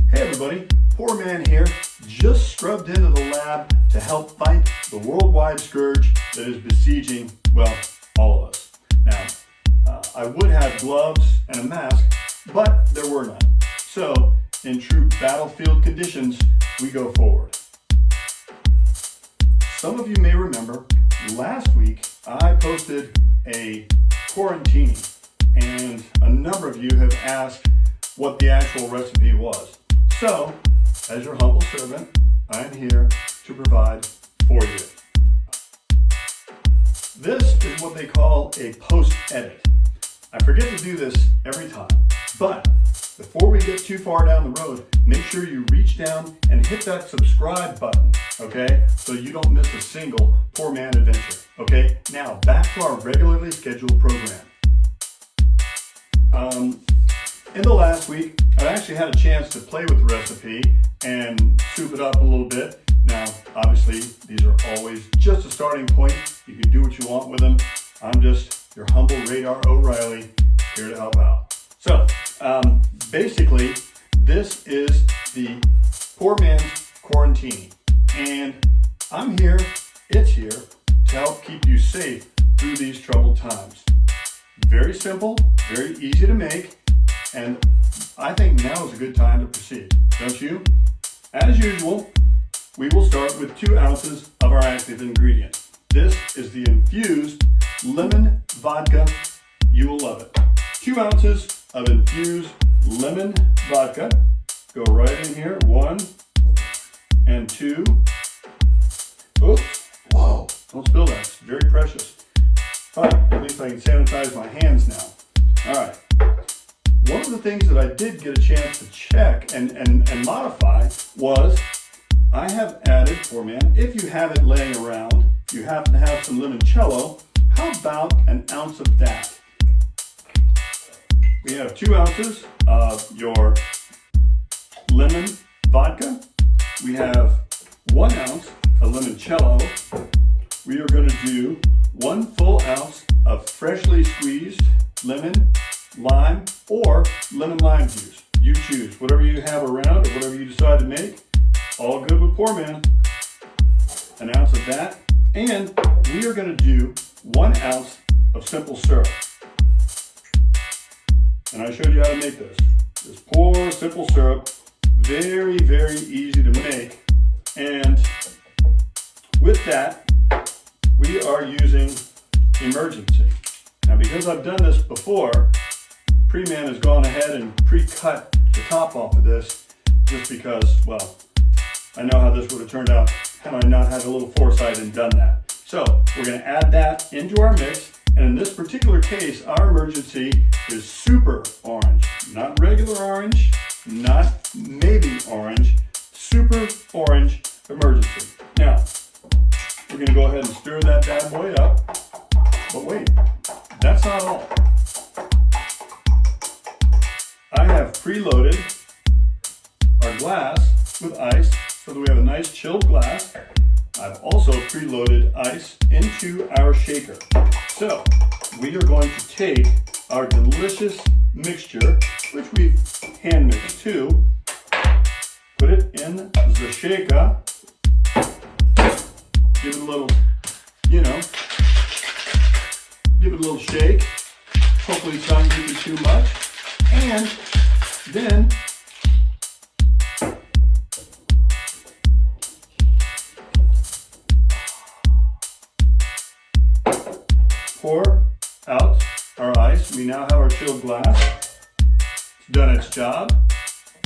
Hey everybody, Pourman here, just scrubbed into the lab to help fight the worldwide scourge that is besieging, well, all of us. Now, I would have gloves and a mask, but there were none. So, in true battlefield conditions, we go forward. Some of you may remember, last week I posted a Quarantini, and a number of you have asked what the actual recipe was. So, as your humble servant, I am here to provide for you. This is what they call a post-edit. I forget to do this every time, but before we get too far down the road, make sure you reach down and hit that subscribe button, okay? So you don't miss a single Pourman adventure, okay? Now, back to our regularly scheduled program. In the last week, I actually had a chance to play with the recipe and soup it up a little bit. Now, obviously, these are always just a starting point. You can do what you want with them. I'm just your humble Radar O'Reilly, here to help out. So, basically, this is the Pourman's Quarantini. And I'm here, it's here, to help keep you safe through these troubled times. Very simple, very easy to make, and I think now is a good time to proceed, don't you? As usual, we will start with 2 ounces of our active ingredient. This is the infused lemon vodka. You will love it. 2 ounces of infused lemon vodka. Go right in here. 1 and 2. Oops. Whoa. Don't spill that. It's very precious. But at least I can sanitize my hands now. All right. One of the things that I did get a chance to check and modify was I have added, Pourman, if you have it laying around, if you happen to have some limoncello, how about an ounce of that? We have 2 ounces of your lemon vodka. We have 1 ounce of limoncello. We are going to do 1 full ounce of freshly squeezed lemon, lime, or lemon lime juice. You choose whatever you have around or whatever you decide to make. All good with Pourman. An ounce of that. And we are going to do 1 ounce of simple syrup. And I showed you how to make this. Just pour simple syrup. Very, very easy to make. And with that, we are using emergency. Now, because I've done this before, Pourman has gone ahead and pre-cut the top off of this just because, well, I know how this would have turned out had I not had a little foresight and done that. So we're going to add that into our mix, and in this particular case, our emergency is super orange. Not regular orange, not maybe orange, super orange emergency. Now, we're going to go ahead and stir that bad boy up, but wait, that's not all. I have preloaded our glass with ice so that we have a nice chilled glass. I've also preloaded ice into our shaker. So we are going to take our delicious mixture, which we've hand mixed too, put it in the shaker, give it a little, give it a little shake. Hopefully it's not going to be too much. And then pour out our ice. We now have our chilled glass. It's done its job.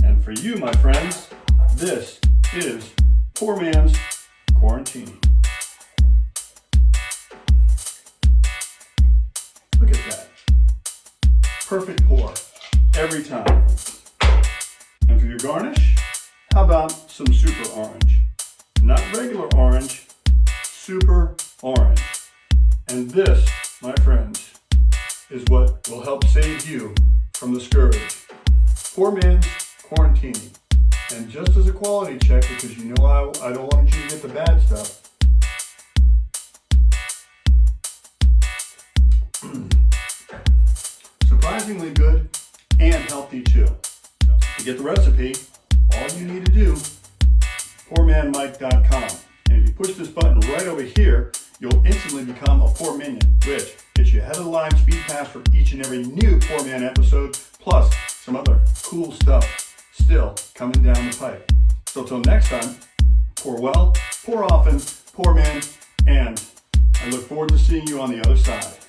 And for you, my friends, this is Pourman's Quarantini. Look at that. Perfect pour. Every time. And for your garnish, how about some super orange? Not regular orange, super orange. And this, my friends, is what will help save you from the scourge. Pourman's Quarantini. And just as a quality check, because you know I don't want you to get the bad stuff, surprisingly good and healthy too. To get the recipe, all you need to do, Pourmanmike.com. And if you push this button right over here, you'll instantly become a Pour Minion, which gets you ahead of the line speed pass for each and every new Pourman episode, plus some other cool stuff still coming down the pipe. So till next time, pour well, pour often, Pourman, and I look forward to seeing you on the other side.